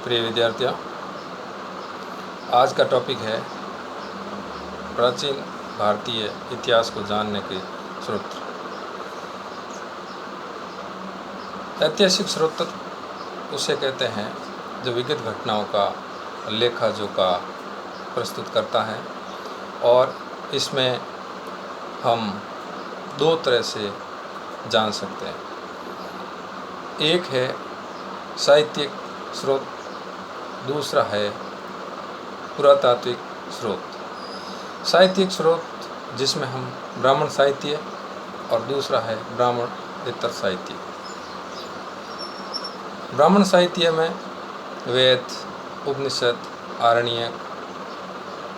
प्रिय विद्यार्थियों, आज का टॉपिक है प्राचीन भारतीय इतिहास को जानने के स्रोत। ऐतिहासिक स्रोत उसे कहते हैं जो विगत घटनाओं का लेखा जोखा प्रस्तुत करता है, और इसमें हम दो तरह से जान सकते हैं। एक है साहित्यिक स्रोत, दूसरा है पुरातात्विक स्रोत। साहित्यिक स्रोत जिसमें हम ब्राह्मण साहित्य और दूसरा है ब्राह्मणेतर साहित्य। ब्राह्मण साहित्य में वेद, उपनिषद, आरण्यक,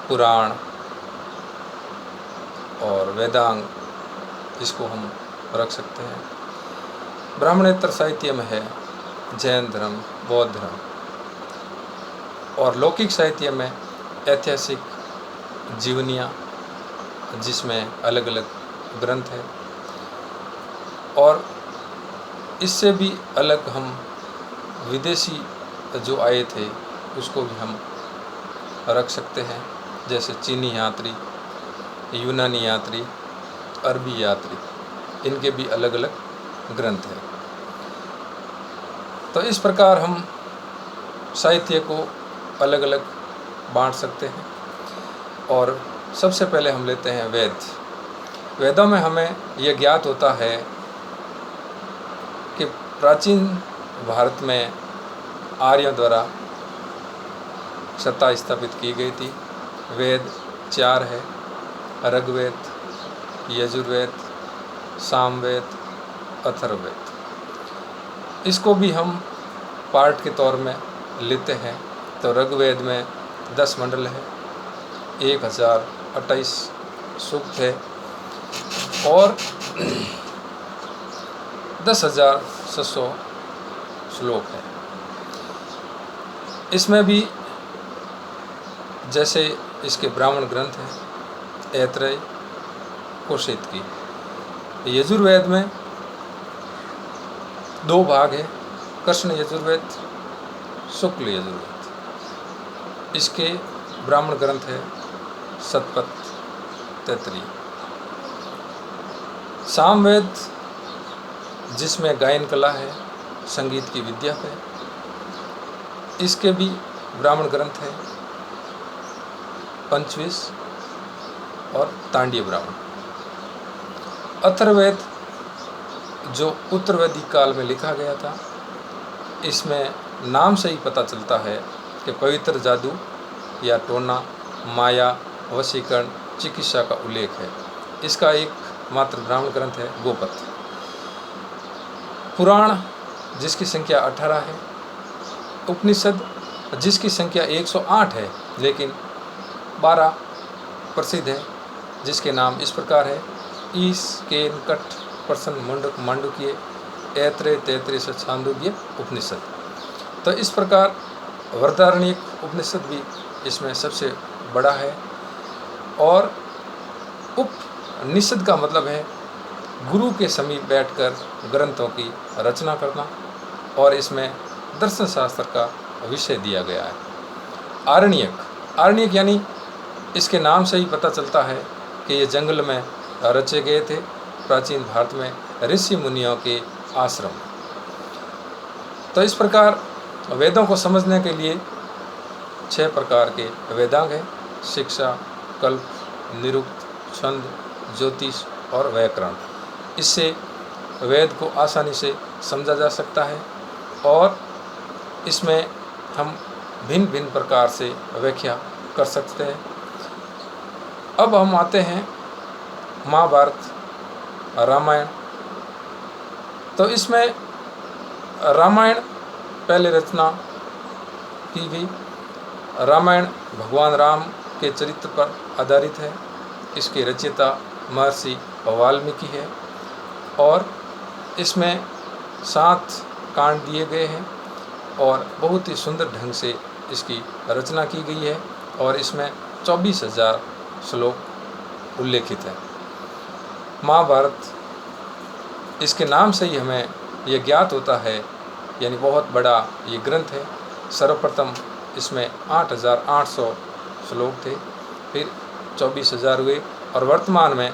पुराण और वेदांग इसको हम रख सकते हैं। ब्राह्मणेतर साहित्य में है जैन धर्म, बौद्ध धर्म, और लौकिक साहित्य में ऐतिहासिक जीवनियाँ जिसमें अलग अलग ग्रंथ हैं, और इससे भी अलग हम विदेशी जो आए थे उसको भी हम रख सकते हैं, जैसे चीनी यात्री, यूनानी यात्री, अरबी यात्री, इनके भी अलग अलग ग्रंथ हैं। तो इस प्रकार हम साहित्य को अलग अलग बांट सकते हैं। और सबसे पहले हम लेते हैं वेद। वेदों में हमें यह ज्ञात होता है कि प्राचीन भारत में आर्यों द्वारा सत्ता स्थापित की गई थी। वेद 4 है: ऋग्वेद, यजुर्वेद, सामवेद, अथर्ववेद। इसको भी हम पार्ट के तौर में लेते हैं। तो ऋग्वेद में 10 मंडल है, 1028 सूक्त है और 10,600 श्लोक है। इसमें भी जैसे इसके ब्राह्मण ग्रंथ हैं ऐत्रेय, कौशिकी। यजुर्वेद में 2 भाग है: कृष्ण यजुर्वेद, शुक्ल यजुर्वेद। इसके ब्राह्मण ग्रंथ है शतपथ, तैत्तिरीय। सामवेद जिसमें गायन कला है, संगीत की विद्या है, इसके भी ब्राह्मण ग्रंथ है पंचविश और तांडीय ब्राह्मण। अथर्ववेद जो उत्तरवैदिक काल में लिखा गया था, इसमें नाम से ही पता चलता है कि पवित्र जादू या टोना, माया, वशीकरण, चिकित्सा का उल्लेख है। इसका एक मात्र ब्राह्मण ग्रंथ है गोपथ। पुराण जिसकी संख्या 18 है, उपनिषद जिसकी संख्या 108 है, लेकिन 12 प्रसिद्ध है, जिसके नाम इस प्रकार है: ईश, केन, कठ, प्रसन, मुंडक, मांडुक्य, ऐत्रेय, तैत्तिरीय, छांदोग्य उपनिषद। तो इस प्रकार वृहदारण्यक उपनिषद भी इसमें सबसे बड़ा है। और उपनिषद का मतलब है गुरु के समीप बैठकर ग्रंथों की रचना करना, और इसमें दर्शन शास्त्र का विषय दिया गया है। आरण्यक यानी इसके नाम से ही पता चलता है कि ये जंगल में रचे गए थे, प्राचीन भारत में ऋषि मुनियों के आश्रम। तो इस प्रकार वेदों को समझने के लिए 6 प्रकार के वेदांग हैं: शिक्षा, कल्प, निरुक्त, छंद, ज्योतिष और व्याकरण। इससे वेद को आसानी से समझा जा सकता है, और इसमें हम भिन्न भिन्न प्रकार से व्याख्या कर सकते हैं। अब हम आते हैं महाभारत, रामायण। तो इसमें रामायण पहले रचना की गई। रामायण भगवान राम के चरित्र पर आधारित है। इसके रचयिता महर्षि वाल्मीकि है, और इसमें 7 कांड दिए गए हैं, और बहुत ही सुंदर ढंग से इसकी रचना की गई है, और इसमें 24,000 श्लोक उल्लेखित हैं। महाभारत इसके नाम से ही हमें ये ज्ञात होता है, यानी बहुत बड़ा ये ग्रंथ है, सर्वप्रथम इसमें 8,800 श्लोक थे, फिर 24,000 हुए और वर्तमान में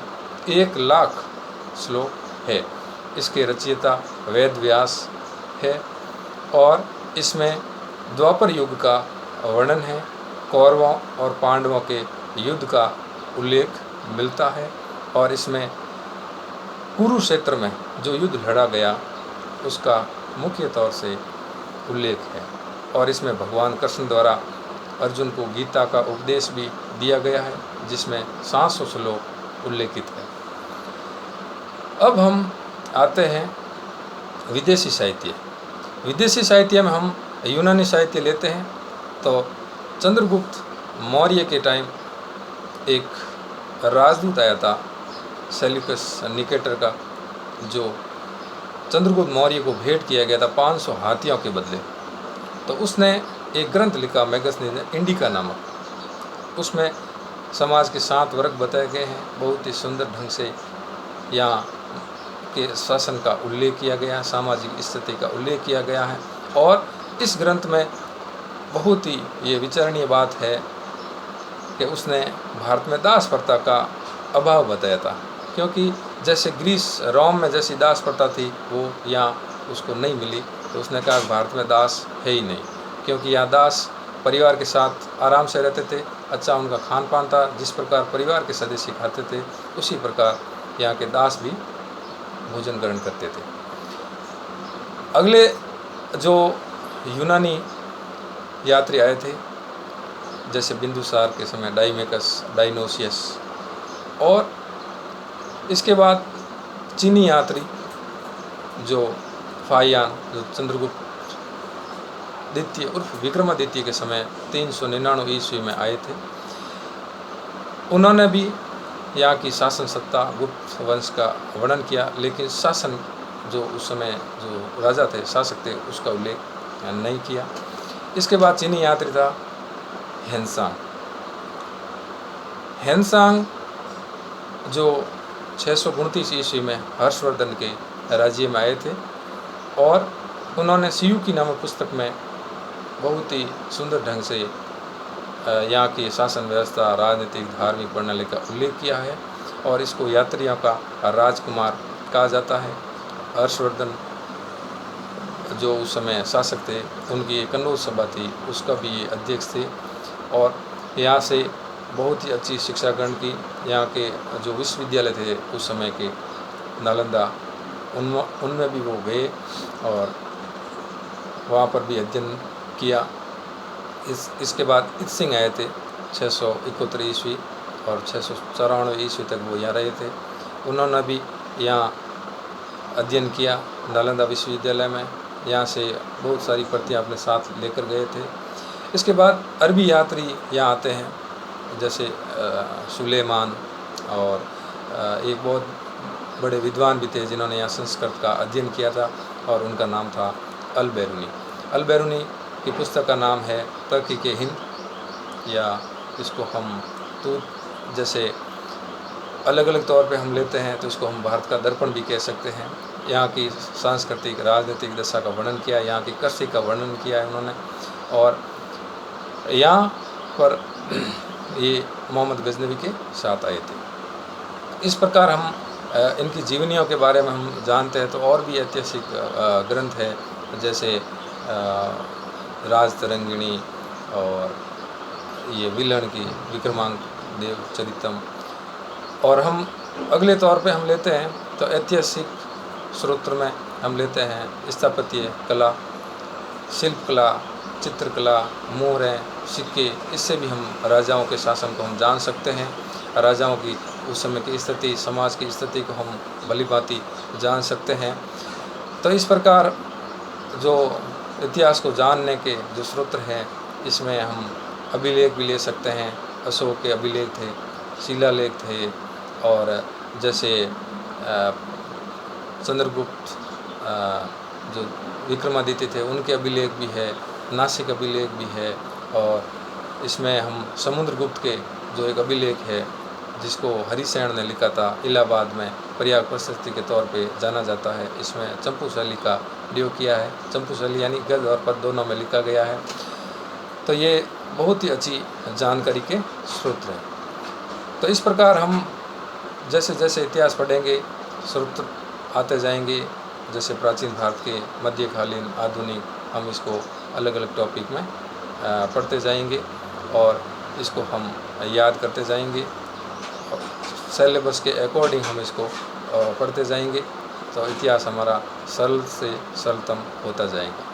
1,00,000 श्लोक है। इसके रचयिता वेद व्यास है और इसमें द्वापर युग का वर्णन है। कौरवों और पांडवों के युद्ध का उल्लेख मिलता है और इसमें कुरुक्षेत्र में जो युद्ध लड़ा गया उसका मुख्य तौर से उल्लेख है और इसमें भगवान कृष्ण द्वारा अर्जुन को गीता का उपदेश भी दिया गया है, जिसमें 700 श्लोक उल्लेखित है। अब हम आते हैं विदेशी साहित्य। विदेशी साहित्य में हम यूनानी साहित्य लेते हैं तो चंद्रगुप्त मौर्य के टाइम एक राजदूत आया था सेल्यूकस निकेटर का, जो चंद्रगुप्त मौर्य को भेंट किया गया था 500 हाथियों के बदले। तो उसने एक ग्रंथ लिखा मैगजीन इंडिका नामक। उसमें समाज के 7 वर्ग बताए गए हैं। बहुत ही सुंदर ढंग से यहाँ के शासन का उल्लेख किया गया है, सामाजिक स्थिति का उल्लेख किया गया है और इस ग्रंथ में बहुत ही ये विचारणीय बात है कि उसने भारत में दास प्रथा का अभाव बताया था, क्योंकि जैसे ग्रीस रोम में जैसी दास प्रथा थी वो यहाँ उसको नहीं मिली। तो उसने कहा भारत में दास है ही नहीं, क्योंकि यहाँ दास परिवार के साथ आराम से रहते थे, अच्छा उनका खान पान था, जिस प्रकार परिवार के सदस्य खाते थे उसी प्रकार यहाँ के दास भी भोजन ग्रहण करते थे। अगले जो यूनानी यात्री आए थे, जैसे बिंदुसार के समय डाइमेकस, डाइनोसियस, और इसके बाद चीनी यात्री जो फाहियान, जो चंद्रगुप्त द्वितीय उर्फ विक्रमादित्य के समय 399 ईस्वी में आए थे। उन्होंने भी यहाँ की शासन सत्ता गुप्त वंश का वर्णन किया, लेकिन शासन जो उस समय जो राजा थे, शासक थे, उसका उल्लेख नहीं किया। इसके बाद चीनी यात्री था हेनसांग। हेनसांग जो 629 ईस्वी में हर्षवर्धन के राज्य में आए थे और उन्होंने सियुकी नामक पुस्तक में बहुत ही सुंदर ढंग से यहाँ की शासन व्यवस्था, राजनीतिक, धार्मिक प्रणाली का उल्लेख किया है और इसको यात्रियों का राजकुमार कहा जाता है। हर्षवर्धन जो उस समय शासक थे, उनकी एक कन्नौज सभा थी, उसका भी ये अध्यक्ष थे और यहाँ से बहुत ही अच्छी शिक्षा ग्रहण की। यहाँ के जो विश्वविद्यालय थे उस समय के, नालंदा, उनमें भी वो गए और वहाँ पर भी अध्ययन किया। इसके बाद इत्सिंग आए थे 671 ईस्वी और 694 ईस्वी तक वो यहाँ रहे थे। उन्होंने भी यहाँ अध्ययन किया नालंदा विश्वविद्यालय में। यहाँ से बहुत सारी प्रतियाँ अपने साथ लेकर गए थे। इसके बाद अरबी यात्री यहाँ आते हैं, जैसे सुलेमान, और एक बहुत बड़े विद्वान भी थे जिन्होंने यहाँ संस्कृत का अध्ययन किया था और उनका नाम था अल बैरूनी। अल बैरूनी की पुस्तक का नाम है तर्की के हिंद, या इसको हम तो जैसे अलग अलग तौर पे हम लेते हैं तो इसको हम भारत का दर्पण भी कह सकते हैं। यहाँ की सांस्कृतिक राजनीतिक दशा का वर्णन किया, यहाँ की कृषि का वर्णन किया है उन्होंने। और यहाँ पर ये मोहम्मद गजनवी के साथ आए थे। इस प्रकार हम इनकी जीवनियों के बारे में हम जानते हैं। तो और भी ऐतिहासिक ग्रंथ है, जैसे राजतरंगिणी और ये विल्हण की विक्रमांक देव चरितम। और हम अगले तौर पे हम लेते हैं तो ऐतिहासिक स्रोत में हम लेते हैं स्थापत्य कला, शिल्पकला, चित्रकला, मोहरें, सिक्के। इससे भी हम राजाओं के शासन को हम जान सकते हैं। राजाओं की उस समय की स्थिति, समाज की स्थिति को हम भलीभांति जान सकते हैं। तो इस प्रकार जो इतिहास को जानने के जो स्रोत हैं, इसमें हम अभिलेख भी ले सकते हैं। अशोक के अभिलेख थे, शिलालेख थे, और जैसे चंद्रगुप्त जो विक्रमादित्य थे उनके अभिलेख भी है, नासिक अभिलेख भी है। और इसमें हम समुद्रगुप्त के जो एक अभिलेख है जिसको हरिसेन ने लिखा था, इलाहाबाद में प्रयाग प्रशस्ति के तौर पे जाना जाता है, इसमें चंपू शैली का प्रयोग किया है। चंपू शैली यानी गद्य और पद्य दोनों में लिखा गया है। तो ये बहुत ही अच्छी जानकारी के स्रोत हैं। तो इस प्रकार हम जैसे जैसे इतिहास पढ़ेंगे स्रोत आते जाएंगे, जैसे प्राचीन भारत के, मध्यकालीन, आधुनिक, हम इसको अलग अलग टॉपिक में पढ़ते जाएंगे और इसको हम याद करते जाएंगे। सिलेबस के अकॉर्डिंग हम इसको पढ़ते जाएंगे तो इतिहास हमारा सरल से सरलतम होता जाएगा।